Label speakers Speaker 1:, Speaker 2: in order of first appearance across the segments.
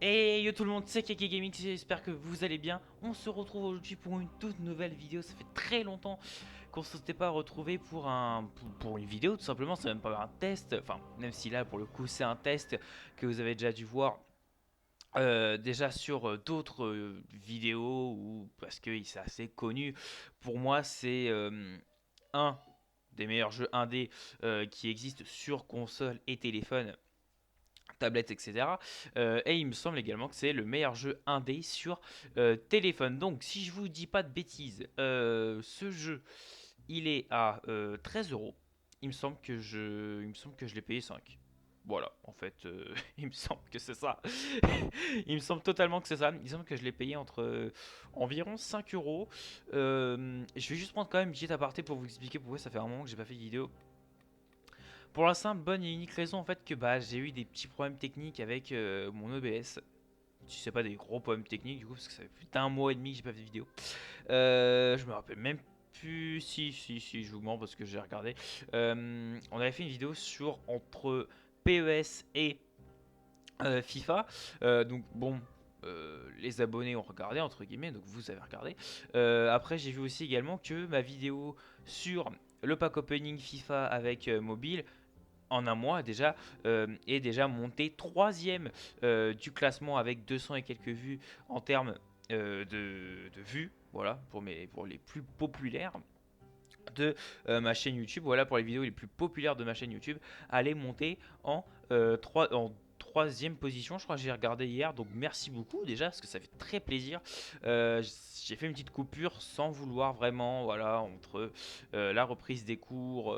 Speaker 1: Et yo tout le monde, c'est Keke Gaming, j'espère que vous allez bien. On se retrouve aujourd'hui pour une toute nouvelle vidéo. Ça fait très longtemps qu'on ne s'était pas retrouvé pour une vidéo, tout simplement. C'est même pas un test, enfin, même si là pour le coup c'est un test que vous avez déjà dû voir déjà sur d'autres vidéos, ou parce que c'est assez connu. Pour moi, c'est un des meilleurs jeux indés qui existent sur console et téléphone, tablette, etc. Et il me semble également que c'est le meilleur jeu indé sur téléphone. Donc, si je vous dis pas de bêtises, ce jeu, il est à 13 euros. Il me semble que je l'ai payé 5. Voilà, en fait, il me semble que c'est ça. Il me semble totalement que c'est ça. Il me semble que je l'ai payé entre environ 5 euros. Je vais juste prendre quand même une petite aparté pour vous expliquer pourquoi ça fait un moment que j'ai pas fait de vidéo. Pour la simple, bonne et unique raison en fait que j'ai eu des petits problèmes techniques avec mon OBS. Si c'est pas des gros problèmes techniques du coup, parce que ça fait plus d'un mois et demi que j'ai pas fait de vidéo. Je me rappelle même plus. Si, je vous mens parce que j'ai regardé. On avait fait une vidéo sur entre PES et FIFA. Donc bon. Les abonnés ont regardé entre guillemets, donc vous avez regardé. Après j'ai vu aussi également que ma vidéo sur le pack opening FIFA avec mobile en un mois déjà est déjà monté troisième du classement avec 200 et quelques vues en termes de vues, voilà, pour les plus populaires de ma chaîne YouTube. Voilà, pour les vidéos les plus populaires de ma chaîne YouTube, elle est montée en troisième position. Je crois que j'ai regardé hier, donc merci beaucoup déjà parce que ça fait très plaisir. J'ai fait une petite coupure sans vouloir vraiment, voilà, entre la reprise des cours.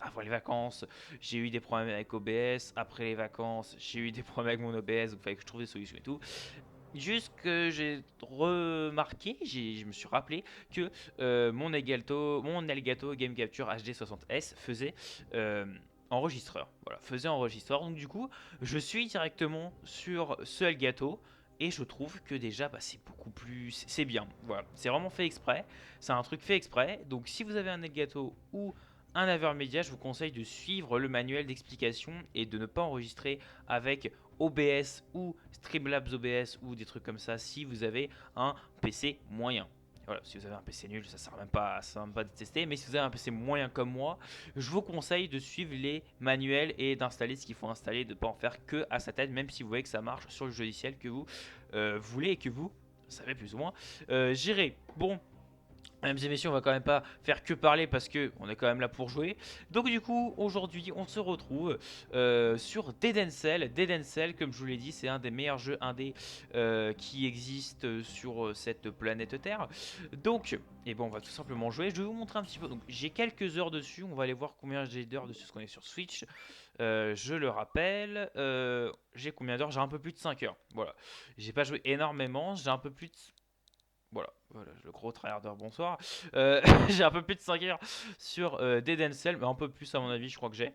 Speaker 1: Avant les vacances, j'ai eu des problèmes avec OBS. Après les vacances, j'ai eu des problèmes avec mon OBS, donc il fallait que je trouve des solutions et tout. Juste que j'ai remarqué, je me suis rappelé que mon Elgato Game Capture HD 60S faisait enregistreur. Voilà, faisait enregistreur. Donc du coup, je suis directement sur ce Elgato. Et je trouve que déjà, c'est beaucoup plus. C'est bien. Voilà, c'est vraiment fait exprès. C'est un truc fait exprès. Donc si vous avez un Elgato ou un Avermedia, je vous conseille de suivre le manuel d'explication et de ne pas enregistrer avec OBS ou Streamlabs OBS ou des trucs comme ça si vous avez un PC moyen. Voilà, si vous avez un PC nul, ça sert même pas, ça sert même pas de tester. Mais si vous avez un PC moyen comme moi, je vous conseille de suivre les manuels et d'installer ce qu'il faut installer, de ne pas en faire que à sa tête, même si vous voyez que ça marche sur le logiciel que vous voulez et que vous savez plus ou moins gérer. Bon, mesdames et messieurs, on va quand même pas faire que parler parce que on est quand même là pour jouer. Donc du coup, aujourd'hui, on se retrouve sur Dead and Cell. Dead and Cell, comme je vous l'ai dit, c'est un des meilleurs jeux indés qui existent sur cette planète Terre. Donc, et bon, on va tout simplement jouer. Je vais vous montrer un petit peu. Donc, j'ai quelques heures dessus. On va aller voir combien j'ai d'heures dessus, parce qu'on est sur Switch. Je le rappelle. J'ai combien d'heures? J'ai un peu plus de 5 heures. Voilà. J'ai pas joué énormément. J'ai un peu plus de voilà, le gros tryharder, bonsoir. J'ai un peu plus de 5 heures sur Dead and Cell, mais un peu plus à mon avis, je crois que j'ai.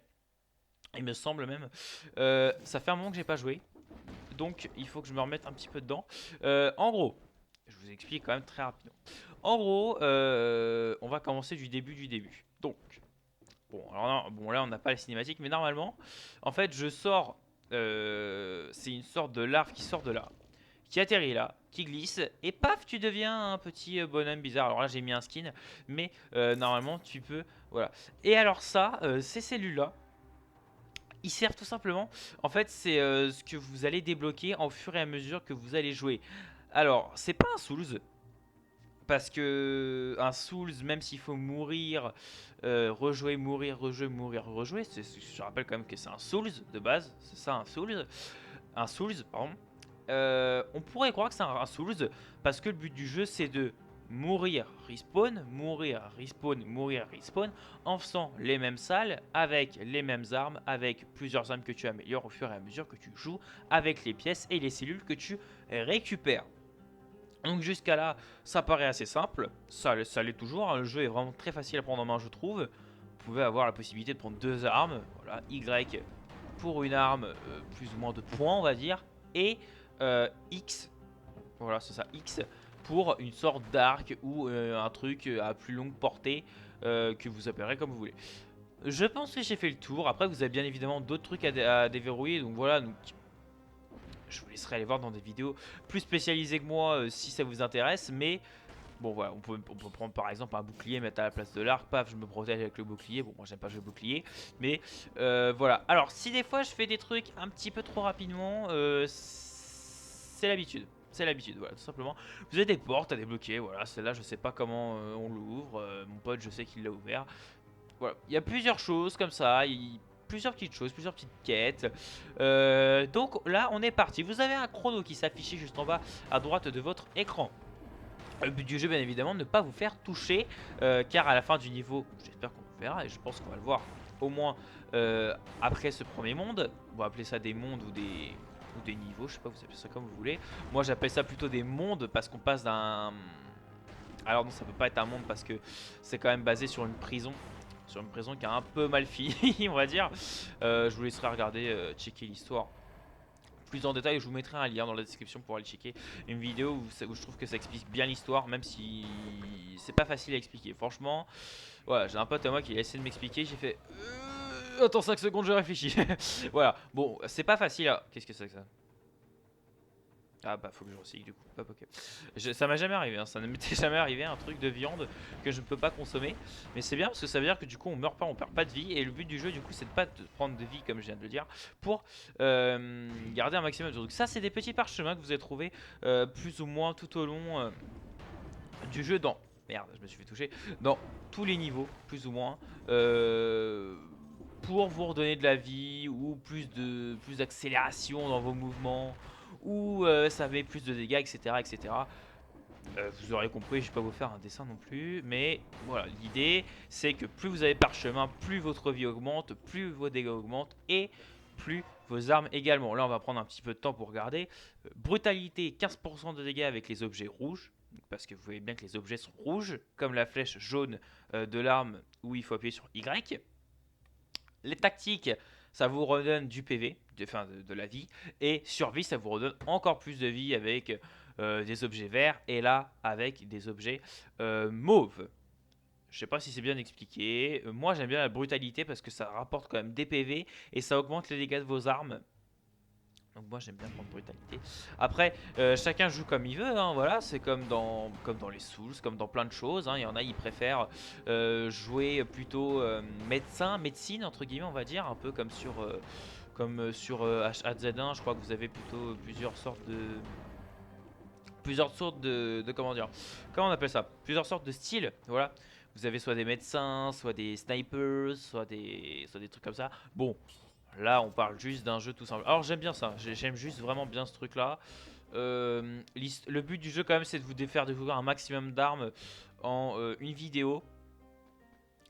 Speaker 1: Il me semble même. Ça fait un moment que j'ai pas joué, donc il faut que je me remette un petit peu dedans. En gros, je vous explique quand même très rapidement. En gros, on va commencer du début du début. Donc, bon, alors bon là on n'a pas la cinématique, mais normalement, en fait, je sors. C'est une sorte de larve qui sort de là, qui atterrit là, qui glisse, et paf, tu deviens un petit bonhomme bizarre. Alors là, j'ai mis un skin, mais normalement, tu peux. Voilà. Et alors, ça, ces cellules-là, ils servent tout simplement. En fait, c'est ce que vous allez débloquer au fur et à mesure que vous allez jouer. Alors, c'est pas un Souls. Parce que un Souls, même s'il faut mourir, rejouer, mourir, rejouer, mourir, rejouer, je rappelle quand même que c'est un Souls de base, c'est ça un Souls. Un Souls, pardon. On pourrait croire que c'est un Souls parce que le but du jeu c'est de mourir, respawn, mourir, respawn, mourir, respawn en faisant les mêmes salles avec les mêmes armes, avec plusieurs armes que tu améliores au fur et à mesure que tu joues, avec les pièces et les cellules que tu récupères. Donc jusqu'à là, ça paraît assez simple, ça l'est toujours, hein. Le jeu est vraiment très facile à prendre en main je trouve. Vous pouvez avoir la possibilité de prendre deux armes, voilà, Y pour une arme, plus ou moins de points on va dire, et X, voilà c'est ça, X pour une sorte d'arc ou un truc à plus longue portée que vous appellerez comme vous voulez. Je pense que j'ai fait le tour, après vous avez bien évidemment d'autres trucs à déverrouiller, donc voilà, donc je vous laisserai aller voir dans des vidéos plus spécialisées que moi si ça vous intéresse. Mais bon voilà, on peut prendre par exemple un bouclier, mettre à la place de l'arc, paf, je me protège avec le bouclier. Bon, moi j'aime pas jouer bouclier, mais voilà. Alors si des fois je fais des trucs un petit peu trop rapidement, c'est l'habitude. C'est l'habitude, voilà, tout simplement. Vous avez des portes à débloquer, voilà, celle-là je sais pas comment on l'ouvre, mon pote je sais qu'il l'a ouvert. Voilà, il y a plusieurs choses comme ça, plusieurs petites choses, plusieurs petites quêtes. Donc là on est parti, vous avez un chrono qui s'affiche juste en bas à droite de votre écran. Le but du jeu, bien évidemment, ne pas vous faire toucher, car à la fin du niveau, j'espère qu'on le verra, et je pense qu'on va le voir au moins après ce premier monde. On va appeler ça des mondes ou des niveaux, je sais pas, vous appelez ça comme vous voulez. Moi, j'appelle ça plutôt des mondes parce qu'on passe d'un... Alors non, ça peut pas être un monde parce que c'est quand même basé sur une prison. Sur une prison qui a un peu mal fini, on va dire. Je vous laisserai regarder, checker l'histoire plus en détail. Je vous mettrai un lien dans la description pour aller checker une vidéo où je trouve que ça explique bien l'histoire, même si c'est pas facile à expliquer. Franchement, voilà, j'ai un pote à moi qui a essayé de m'expliquer, j'ai fait attends 5 secondes, je réfléchis. Voilà, bon, c'est pas facile à... Qu'est-ce que c'est que ça? Ah bah faut que je recycle du coup. Hop, ok. Ça m'a jamais arrivé, hein. Ça ne m'était jamais arrivé un truc de viande que je ne peux pas consommer. Mais c'est bien parce que ça veut dire que du coup on meurt pas, on perd pas de vie. Et le but du jeu du coup c'est de pas de prendre de vie comme je viens de le dire pour garder un maximum de trucs. Ça c'est des petits parchemins que vous avez trouvés plus ou moins tout au long du jeu dans... Merde, je me suis fait toucher. Dans tous les niveaux, plus ou moins. Pour vous redonner de la vie ou plus d'accélération dans vos mouvements, ou ça met plus de dégâts, etc. etc. Vous aurez compris, je vais pas vous faire un dessin non plus, mais voilà, l'idée c'est que plus vous avez parchemin, plus votre vie augmente, plus vos dégâts augmentent et plus vos armes également. Là on va prendre un petit peu de temps pour regarder. Brutalité, 15% de dégâts avec les objets rouges, parce que vous voyez bien que les objets sont rouges, comme la flèche jaune de l'arme où il faut appuyer sur Y. Les tactiques, ça vous redonne du PV, de la vie. Et survie, ça vous redonne encore plus de vie avec des objets verts. Et là, avec des objets mauves. Je sais pas si c'est bien expliqué. Moi, j'aime bien la brutalité parce que ça rapporte quand même des PV. Et ça augmente les dégâts de vos armes. Donc moi j'aime bien prendre brutalité. Après chacun joue comme il veut, hein, voilà, c'est comme dans les Souls, comme dans plein de choses, hein. Il y en a ils préfèrent jouer plutôt médecine entre guillemets on va dire, un peu comme sur H1Z1, je crois que vous avez plutôt plusieurs sortes de comment dire, comment on appelle ça, plusieurs sortes de styles, voilà. Vous avez soit des médecins, soit des snipers, soit des trucs comme ça. Bon, là, on parle juste d'un jeu tout simple. Alors, j'aime bien ça. J'aime juste vraiment bien ce truc-là. Le but du jeu, quand même, c'est de vous faire découvrir un maximum d'armes en une vidéo.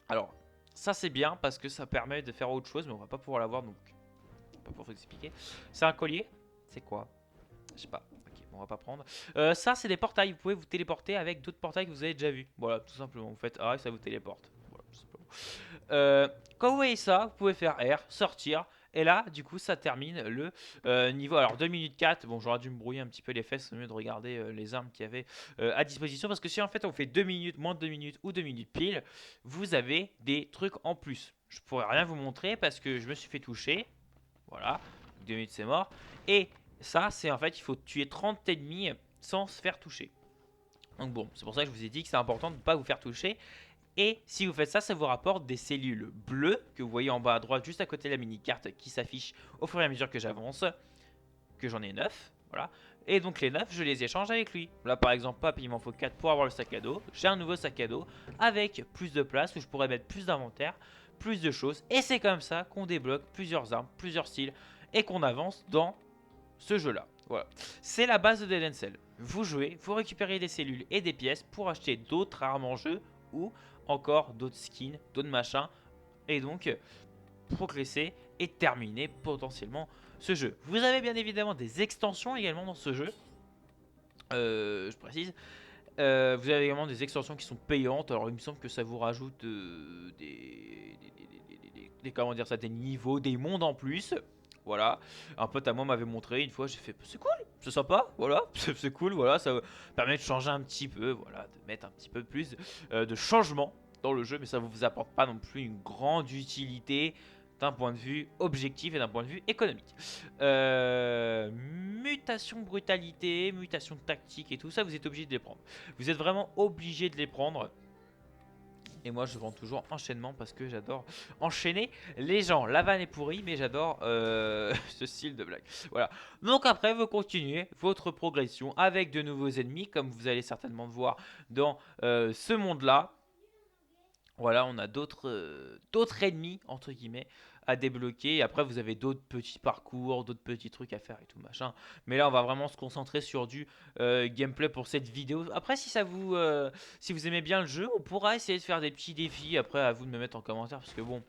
Speaker 1: Alors, ça, c'est bien parce que ça permet de faire autre chose, mais on va pas pouvoir l'avoir, donc on va pas pouvoir vous expliquer. C'est un collier. C'est quoi? Je sais pas. Ok, on va pas prendre. Ça, c'est des portails. Vous pouvez vous téléporter avec d'autres portails que vous avez déjà vus. Voilà, tout simplement. Vous faites A et ça vous téléporte. Voilà, tout simplement. Quand vous voyez ça, vous pouvez faire R, sortir. Et là, du coup, ça termine le niveau. Alors, 2 minutes 4. Bon, j'aurais dû me brouiller un petit peu les fesses. C'est mieux de regarder les armes qu'il y avait à disposition. Parce que si en fait on fait 2 minutes, moins de 2 minutes ou 2 minutes pile, vous avez des trucs en plus. Je pourrais rien vous montrer parce que je me suis fait toucher. Voilà. 2 minutes, c'est mort. Et ça, c'est en fait, il faut tuer 30 ennemis sans se faire toucher. Donc bon, c'est pour ça que je vous ai dit que c'est important de ne pas vous faire toucher. Et si vous faites ça, ça vous rapporte des cellules bleues que vous voyez en bas à droite, juste à côté de la mini-carte qui s'affiche au fur et à mesure que j'avance. Que j'en ai 9, voilà. Et donc les 9, je les échange avec lui. Là par exemple, pap, il m'en faut 4 pour avoir le sac à dos. J'ai un nouveau sac à dos avec plus de place où je pourrais mettre plus d'inventaire, plus de choses. Et c'est comme ça qu'on débloque plusieurs armes, plusieurs styles et qu'on avance dans ce jeu-là. Voilà. C'est la base de Dead and Cell. Vous jouez, vous récupérez des cellules et des pièces pour acheter d'autres armes en jeu ou encore d'autres skins, d'autres machins. Et donc, progresser et terminer potentiellement ce jeu. Vous avez bien évidemment des extensions également dans ce jeu. Je précise. Vous avez également des extensions qui sont payantes. Alors il me semble que ça vous rajoute comment dire ça, des niveaux, des mondes en plus. Voilà, un pote à moi m'avait montré une fois, j'ai fait c'est cool, c'est sympa, voilà, c'est cool, voilà, ça permet de changer un petit peu, voilà, de mettre un petit peu plus de changement dans le jeu, mais ça ne vous apporte pas non plus une grande utilité d'un point de vue objectif et d'un point de vue économique. Mutation brutalité, mutation tactique et tout ça, vous êtes obligé de les prendre. Vous êtes vraiment obligé de les prendre. Et moi je vends toujours enchaînement parce que j'adore enchaîner les gens. La vanne est pourrie mais j'adore ce style de blague. Voilà. Donc après vous continuez votre progression avec de nouveaux ennemis comme vous allez certainement le voir dans ce monde là. Voilà, on a d'autres ennemis, entre guillemets, à débloquer. Et après, vous avez d'autres petits parcours, d'autres petits trucs à faire et tout machin. Mais là, on va vraiment se concentrer sur du gameplay pour cette vidéo. Après, si vous aimez bien le jeu, on pourra essayer de faire des petits défis. Après, à vous de me mettre en commentaire. Parce que bon,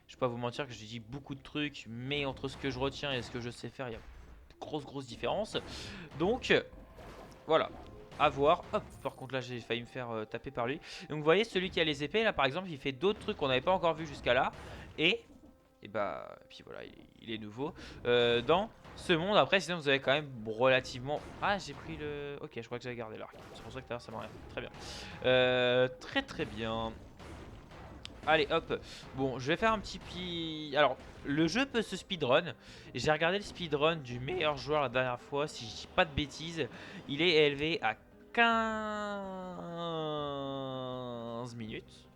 Speaker 1: je vais pas vous mentir que j'ai dit beaucoup de trucs. Mais entre ce que je retiens et ce que je sais faire, il y a grosse différence. Donc, voilà. À voir. Hop, par contre là j'ai failli me faire taper par lui. Donc vous voyez celui qui a les épées là par exemple il fait d'autres trucs qu'on n'avait pas encore vu jusqu'à là. Et bah puis voilà il est nouveau dans ce monde. Après sinon vous avez quand même relativement... Ah j'ai pris le... Ok je crois que j'avais gardé l'arc. C'est pour ça que tout à l'heure ça m'a rien fait. Très bien. Très bien. Allez hop. Bon je vais faire un petit... Alors le jeu peut se speedrun. J'ai regardé le speedrun du meilleur joueur la dernière fois. Si je dis pas de bêtises, il est élevé à 15 minutes.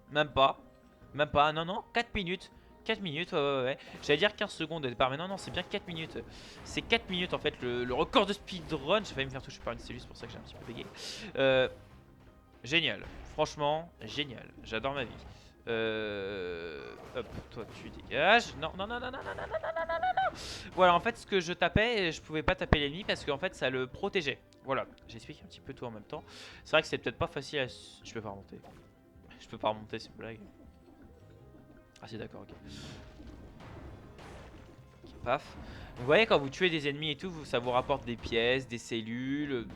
Speaker 1: Même pas. Même pas. Non, 4 minutes. 4 minutes, ouais. J'allais dire 15 secondes au départ, mais non, c'est bien 4 minutes. C'est 4 minutes en fait, le record de speedrun. J'ai failli me faire toucher par une cellule, c'est pour ça que j'ai un petit peu bégayé. Génial. Franchement, génial. J'adore ma vie. Hop, toi tu dégages. Non. Voilà, en fait, ce que je tapais, je pouvais pas taper l'ennemi parce qu'en fait, ça le protégeait. Voilà, j'explique un petit peu tout en même temps. C'est vrai que c'est peut-être pas facile à... Je peux pas remonter. Je peux pas remonter, c'est une blague. Ah, c'est d'accord, ok. Ok, paf. Vous voyez, quand vous tuez des ennemis et tout, ça vous rapporte des pièces, des cellules,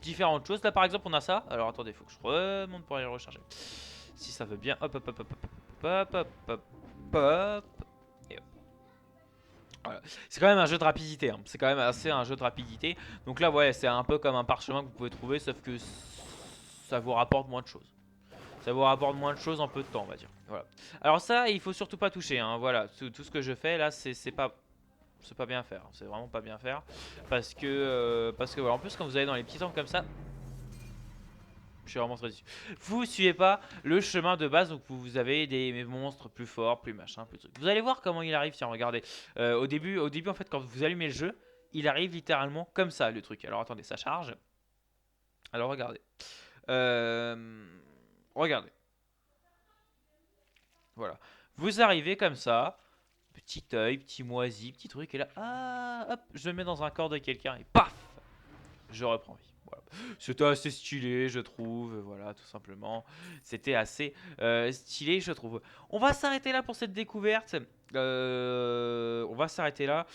Speaker 1: différentes choses. Là, par exemple, on a ça. Alors, attendez, faut que je remonte pour aller le recharger. Si ça veut bien. Hop. Et hop. Voilà. C'est quand même un jeu de rapidité. Hein. C'est quand même assez un jeu de rapidité. Donc là, ouais, c'est un peu comme un parchemin que vous pouvez trouver, sauf que ça vous rapporte moins de choses. Ça vous rapporte moins de choses en peu de temps, on va dire. Voilà. Alors ça, il faut surtout pas toucher. Hein. Voilà, tout ce que je fais là, c'est pas bien faire. C'est vraiment pas bien faire parce que voilà. En plus, quand vous allez dans les petits temples comme ça, je suis vraiment très déçu. Vous suivez pas le chemin de base, donc vous avez des monstres plus forts, plus machin, plus trucs. Vous allez voir comment il arrive. Tiens, regardez. Au début, en fait, quand vous allumez le jeu, il arrive littéralement comme ça, le truc. Alors attendez, ça charge. Alors regardez. Regardez. Voilà. Vous arrivez comme ça. Petit œil, petit moisi, petit truc. Et là, ah, hop, je le mets dans un corps de quelqu'un. Et paf, je reprends vie. Voilà. C'était assez stylé, je trouve. Voilà, tout simplement. C'était assez stylé, je trouve. On va s'arrêter là pour cette découverte. On va s'arrêter là.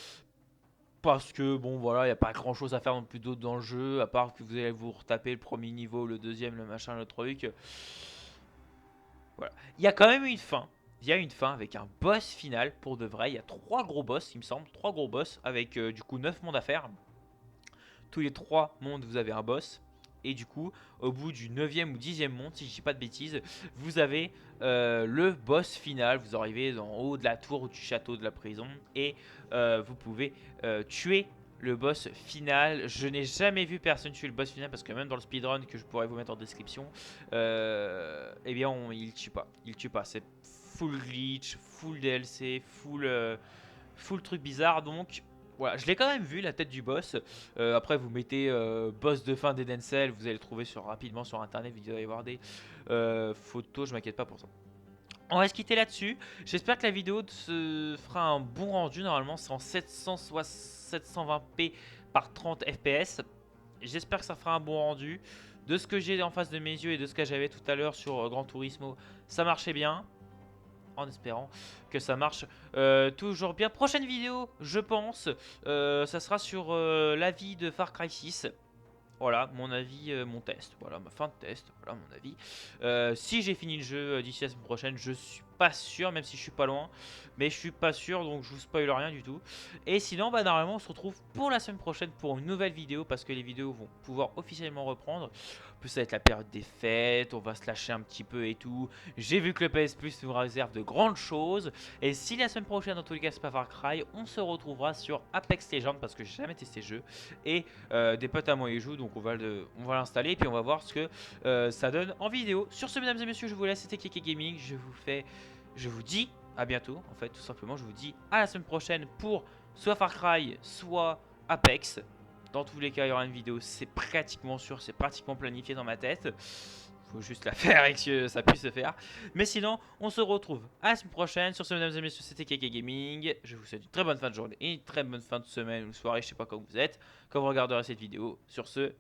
Speaker 1: Parce que, bon, voilà, il n'y a pas grand chose à faire non plus d'autre dans le jeu. À part que vous allez vous retaper le premier niveau, le deuxième, le machin, le truc. Voilà. Il y a quand même une fin. Il y a une fin avec un boss final pour de vrai. Il y a 3 gros boss, il me semble. 3 gros boss avec du coup 9 mondes à faire. Tous les 3 mondes, vous avez un boss. Et du coup, au bout du 9e ou 10e monde, si je dis pas de bêtises, vous avez le boss final. Vous arrivez en haut de la tour ou du château de la prison. Et vous pouvez tuer le boss final. Je n'ai jamais vu personne tuer le boss final parce que même dans le speedrun que je pourrais vous mettre en description, eh bien il tue pas. Il tue pas. C'est full glitch, full DLC, full truc bizarre. Donc voilà, je l'ai quand même vu la tête du boss. Après vous mettez boss de fin d'Eden Cell, vous allez le trouver rapidement sur internet. Vous allez voir des photos, je m'inquiète pas pour ça. On va se quitter là-dessus. J'espère que la vidéo se fera un bon rendu. Normalement, c'est en 720p par 30 fps. J'espère que ça fera un bon rendu. De ce que j'ai en face de mes yeux et de ce que j'avais tout à l'heure sur Gran Turismo, ça marchait bien. En espérant que ça marche toujours bien. Prochaine vidéo, je pense, ça sera sur l'avis de Far Cry 6. Voilà, mon avis, mon test. Voilà, ma fin de test. Voilà, mon avis. Si j'ai fini le jeu d'ici la semaine prochaine, je suis pas sûr, même si je suis pas loin. Mais je suis pas sûr, donc je vous spoil rien du tout. Et sinon, bah normalement, on se retrouve pour la semaine prochaine pour une nouvelle vidéo, parce que les vidéos vont pouvoir officiellement reprendre. En plus, ça va être la période des fêtes, on va se lâcher un petit peu et tout. J'ai vu que le PS Plus nous réserve de grandes choses. Et si la semaine prochaine, dans tous les cas, c'est pas Far Cry, on se retrouvera sur Apex Legends, parce que j'ai jamais testé ce jeu. Et des potes à moi y jouent, donc on va l'installer, et puis on va voir ce que ça donne en vidéo. Sur ce, mesdames et messieurs, je vous laisse, c'était Keke Gaming. Je vous dis à bientôt, en fait, tout simplement. Je vous dis à la semaine prochaine pour soit Far Cry, soit Apex. Dans tous les cas, il y aura une vidéo, c'est pratiquement sûr, c'est pratiquement planifié dans ma tête. Faut juste la faire et que ça puisse se faire. Mais sinon, on se retrouve à la semaine prochaine. Sur ce, mesdames et messieurs, c'était Keke Gaming. Je vous souhaite une très bonne fin de journée et une très bonne fin de semaine ou de soirée, je sais pas quand vous êtes, quand vous regarderez cette vidéo. Sur ce,